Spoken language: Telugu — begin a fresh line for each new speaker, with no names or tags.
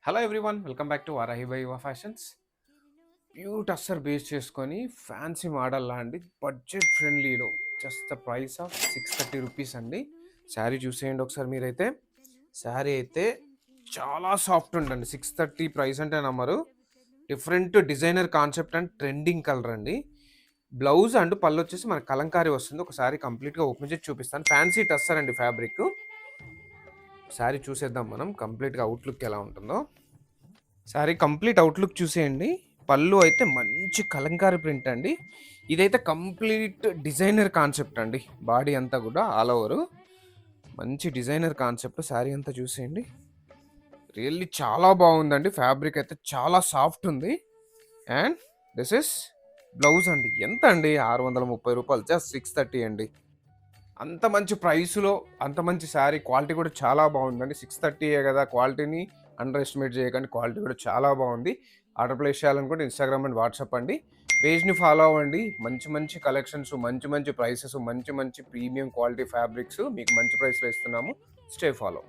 Hello everyone, welcome back to Varahi by Yuva fashions. Pure tussar base చేసుకొని ఫ్యాన్సీ మోడల్ అండి, బడ్జెట్ ఫ్రెండ్లీలో just the price of 630 rupees అండి. శారీ చూసేయండి ఒకసారి మీరైతే. శారీ అయితే చాలా సాఫ్ట్ ఉండండి. 630 ప్రైస్ అంటే నమ్మరు. Different designer concept and trending colour అండి. బ్లౌజ్ అండ్ పళ్ళు వచ్చేసి మనకి కలంకారీ వస్తుంది. ఒకసారి కంప్లీట్గా ఓపెన్ చేసి చూపిస్తాను. ఫ్యాన్సీ టస్సర్ అండి ఫ్యాబ్రిక్. శారీ చూసేద్దాం మనం కంప్లీట్గా అవుట్లుక్ ఎలా ఉంటుందో. శారీ కంప్లీట్ అవుట్లుక్ చూసేయండి. పళ్ళు అయితే మంచి కలంకారీ ప్రింట్ అండి. ఇదైతే కంప్లీట్ డిజైనర్ కాన్సెప్ట్ అండి. బాడీ అంతా కూడా ఆల్ ఓవర్ మంచి డిజైనర్ కాన్సెప్ట్. శారీ అంతా చూసేయండి. రియల్లీ చాలా బాగుందండి. ఫ్యాబ్రిక్ అయితే చాలా సాఫ్ట్ ఉంది. అండ్ దిస్ ఇస్ బ్లౌజ్ అండి. ఎంత అండి? 630 రూపాయలు, జస్ట్ 630 అండి. అంత మంచి ప్రైస్‌లో అంత మంచి శారీ క్వాలిటీ కూడా చాలా బాగుందండి. 630 కదా, క్వాలిటీని అండర్ ఎస్టిమేట్ చేయకండి. క్వాలిటీ కూడా చాలా బాగుంది. ఆర్డర్ ప్లేస్ చేయాలనుకుంటే ఇన్‌స్టాగ్రామ్ అండ్ వాట్సాప్ అండి. పేజ్‌ని ఫాలో అవ్వండి. మంచి మంచి కలెక్షన్స్, మంచి మంచి ప్రైసెస్, మంచి మంచి ప్రీమియం క్వాలిటీ ఫ్యాబ్రిక్స్ మీకు మంచి ప్రైస్‌లో ఇస్తున్నాము. Stay follow.